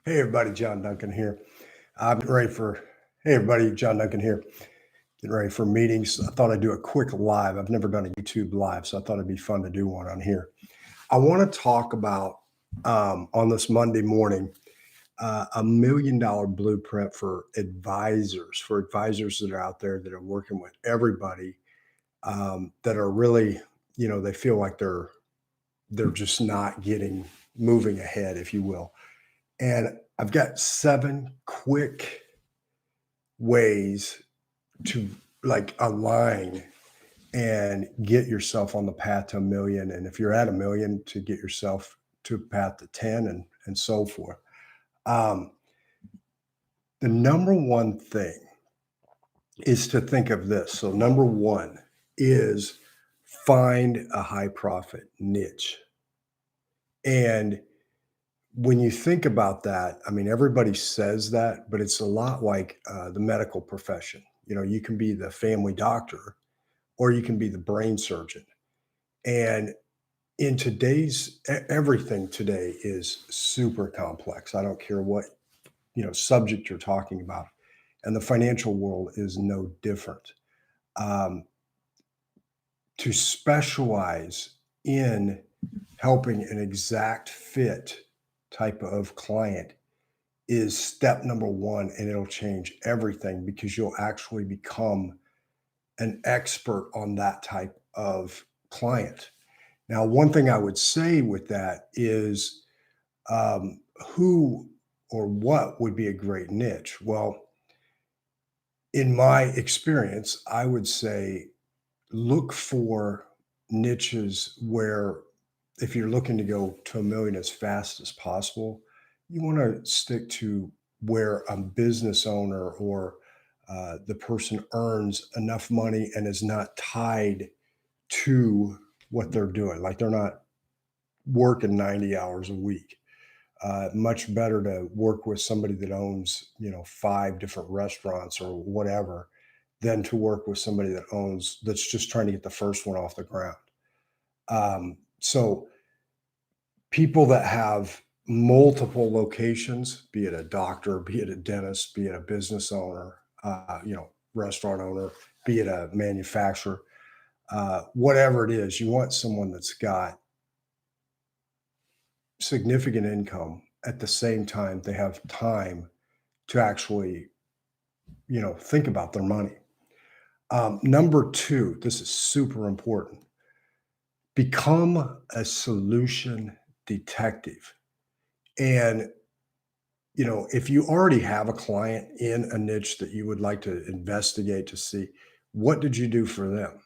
Hey everybody, John Duncan here. I'm getting ready for Hey everybody, John Duncan here. Getting ready for meetings. I thought I'd do a quick live. I've never done a YouTube live, so I thought it'd be fun to do one on here. I want to talk about on this Monday morning $1 million blueprint for advisors that are out there that are working with everybody that are really, they feel like they're just not getting moving ahead, if you will. And I've got 7 quick ways to like align and get yourself on the path to a million. And if you're at a million, to get yourself to a path to 10 and so forth. Um, the number one thing is to think of this. So, number one is find a high profit niche. And when you think about that, I mean, everybody says that, but it's a lot like the medical profession. You can be the family doctor or you can be the brain surgeon. And in everything today is super complex. I don't care what, subject you're talking about. And the financial world is no different. Um, to specialize in helping an exact fit type of client is step number one, and it'll change everything because you'll actually become an expert on that type of client. Now, one thing I would say with that is who or what would be a great niche? Well, in my experience, I would say look for niches where if you're looking to go to a million as fast as possible, you want to stick to where a business owner or the person earns enough money and is not tied to what they're doing. Like they're not working 90 hours a week. Much better to work with somebody that owns, 5 different restaurants or whatever than to work with somebody that's just trying to get the first one off the ground. So people that have multiple locations, be it a doctor, be it a dentist, be it a business owner, restaurant owner, be it a manufacturer, whatever it is, you want someone that's got significant income at the same time they have time to actually, think about their money. Number two, this is super important. Become a solution detective. And, if you already have a client in a niche that you would like to investigate to see what did you do for them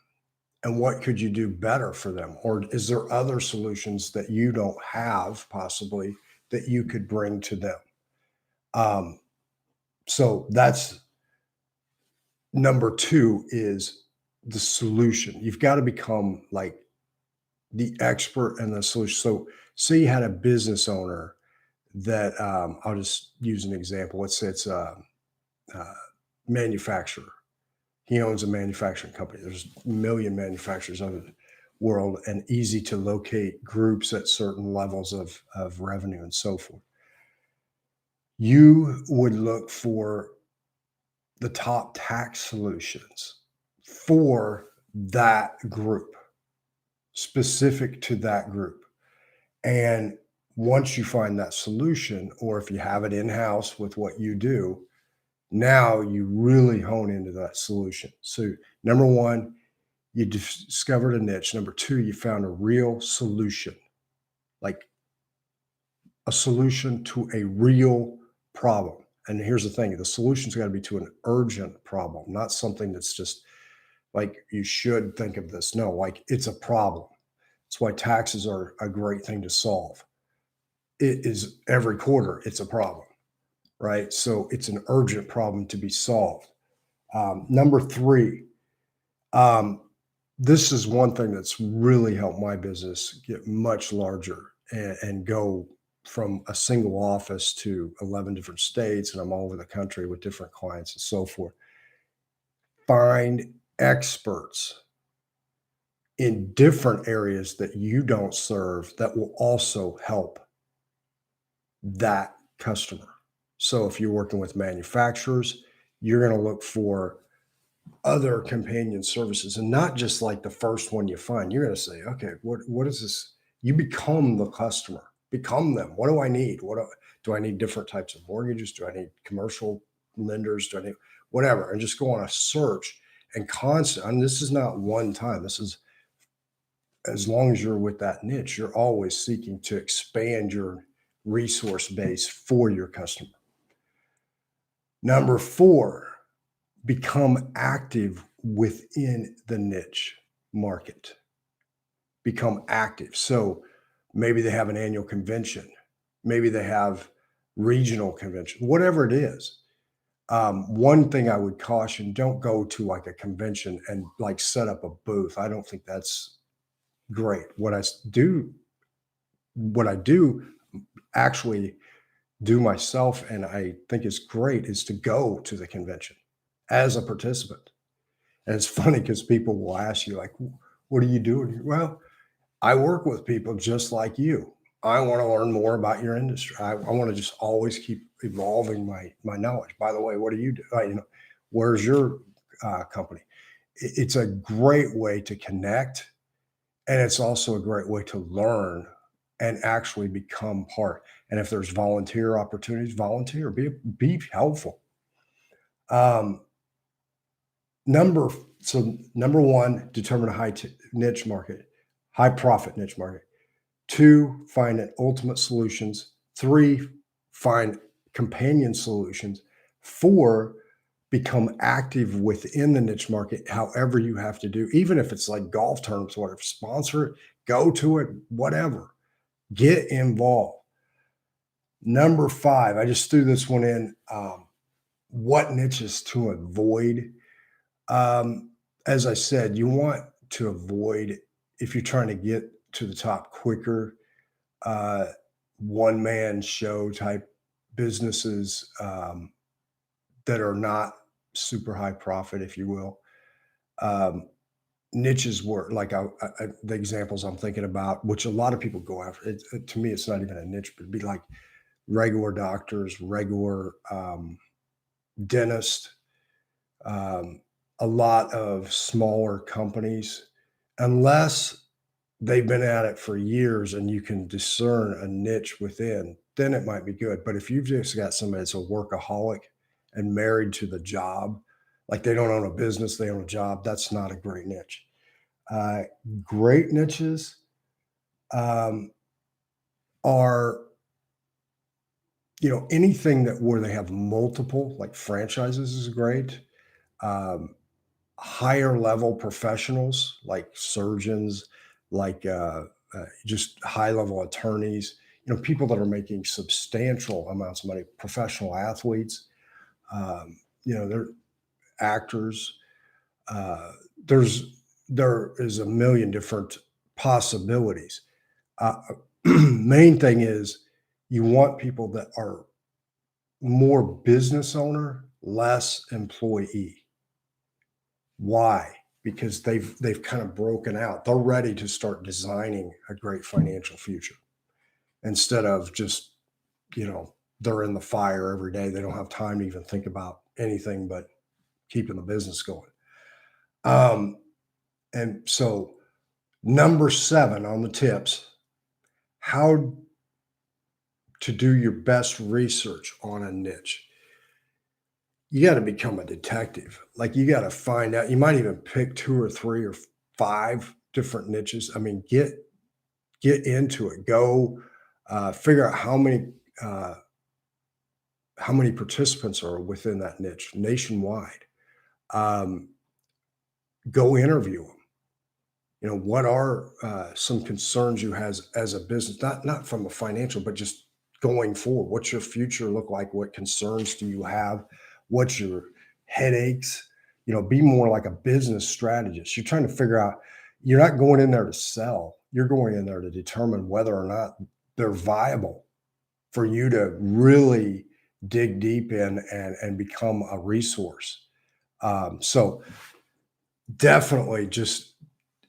and what could you do better for them? Or is there other solutions that you don't have possibly that you could bring to them? Um, so that's number two is the solution. You've got to become like the expert in the solution. So, say you had a business owner that I'll just use an example. Let's say it's a manufacturer. He owns a manufacturing company. There's a million manufacturers of the world, and easy to locate groups at certain levels of revenue and so forth. You would look for the top tax solutions for that group, specific to that group. And once you find that solution, or if you have it in house with what you do, now you really hone into that solution. So, number one, you discovered a niche. Number two, you found a real solution, like a solution to a real problem. And here's the thing, the solution's got to be to an urgent problem, not something that's just like you should think of this. No, like it's a problem. That's why taxes are a great thing to solve. It is every quarter, it's a problem, right? So it's an urgent problem to be solved. Number three, um, this is one thing that's really helped my business get much larger and go from a single office to 11 different states. And I'm all over the country with different clients and so forth. Find experts in different areas that you don't serve that will also help that customer. So if you're working with manufacturers, you're going to look for other companion services and not just like the first one you find. You're going to say, okay, what is this? You become the customer, become them. What do I need? Do I need different types of mortgages? Do I need commercial lenders? Do I need whatever? And just go on a search and constant. And this is not one time. This is as long as you're with that niche, you're always seeking to expand your resource base for your customer. Number four, become active within the niche market. Become active. So maybe they have an annual convention, maybe they have regional convention, whatever it is. One thing I would caution: don't go to like a convention and like set up a booth. I don't think that's great. What I do actually do myself, and I think is great, is to go to the convention as a participant. And it's funny because people will ask you, like, what are you doing? Well, I work with people just like you. I want to learn more about your industry. I want to just always keep evolving my knowledge. By the way, what do you do? Where's your company? It's a great way to connect, and it's also a great way to learn and actually become part. And if there's volunteer opportunities, volunteer, be helpful. Um, number number one, determine a niche market, high profit niche market. Two, find an ultimate solutions. Three, find companion solutions. Four, become active within the niche market, however you have to do, even if it's like golf tournaments, whatever, sponsor it, go to it, whatever, get involved. Number five, I just threw this one in. What niches to avoid? As I said, you want to avoid, if you're trying to get to the top quicker, uh, one man show type businesses that are not super high profit, if you will. Um, Niches were like the examples I'm thinking about, which a lot of people go after. To me, it's not even a niche, but it'd be like regular doctors, regular dentists, um, a lot of smaller companies, unless they've been at it for years and you can discern a niche within, then it might be good. But if you've just got somebody that's a workaholic and married to the job, like they don't own a business, they own a job, that's not a great niche. Uh, Great niches um, are, anything that where they have multiple, like franchises is great. Um, Higher level professionals like surgeons, like just high level attorneys, people that are making substantial amounts of money, professional athletes, they're actors. Uh, there is a million different possibilities. Uh, Main thing is you want people that are more business owner, less employee. Why? Because they've kind of broken out. They're ready to start designing a great financial future instead of just, they're in the fire every day. They don't have time to even think about anything but keeping the business going. And so number 7 on the tips, how to do your best research on a niche. You got to become a detective. Like you got to find out. You might even pick 2 or 3 or 5 different niches. I mean, get into it. Go figure out uh, how many participants are within that niche nationwide. Um, Go interview them. What are some concerns you has as a business? Not from a financial, but just going forward. What's your future look like? What concerns do you have? What's your headaches? Be more like a business strategist. You're trying to figure out. You're not going in there to sell. You're going in there to determine whether or not they're viable for you to really dig deep in and become a resource. So definitely just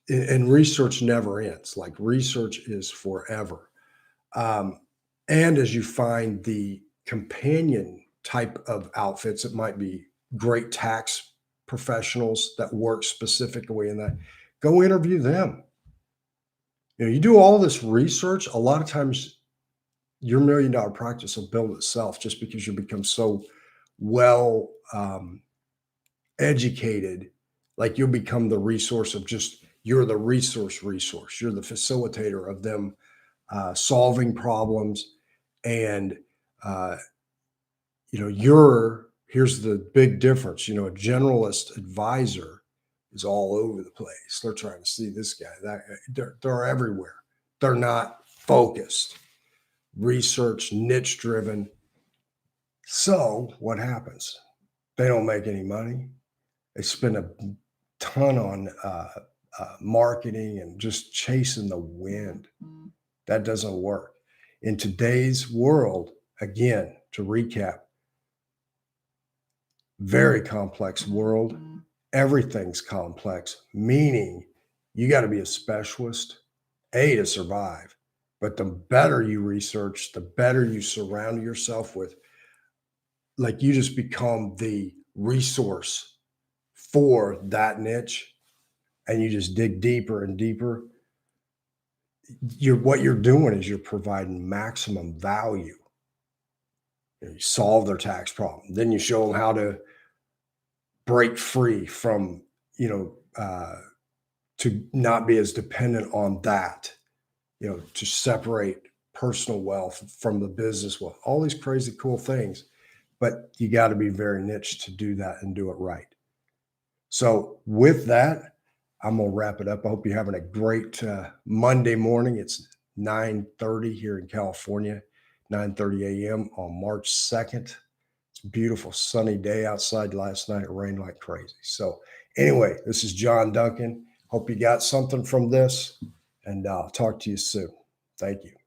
and research never ends. Like research is forever. Um, and as you find the companion type of outfits. It might be great tax professionals that work specifically in that. Go interview them. You do all this research. A lot of times your $1 million practice will build itself just because you become so well educated. Like you'll become the resource of just, you're the resource. You're the facilitator of them solving problems. And, here's the big difference. A generalist advisor is all over the place. They're trying to see this guy, that guy. They're everywhere. They're not focused, research, niche driven. So what happens? They don't make any money. They spend a ton on marketing and just chasing the wind. That doesn't work. In today's world, again, to recap, very complex world. Everything's complex, meaning you got to be a specialist, to survive. But the better you research, the better you surround yourself with, like you just become the resource for that niche, and you just dig deeper and deeper. What you're doing is you're providing maximum value. You solve their tax problem. Then you show them how to break free from, to not be as dependent on that, to separate personal wealth from the business wealth, all these crazy cool things. But you got to be very niche to do that and do it right. So with that, I'm going to wrap it up. I hope you're having a great Monday morning. It's 9:30 here in California, 9:30 a.m. on March 2nd. It's a beautiful sunny day outside. Last night it rained like crazy. So anyway, this is John Duncan. Hope you got something from this, and I'll talk to you soon. Thank you.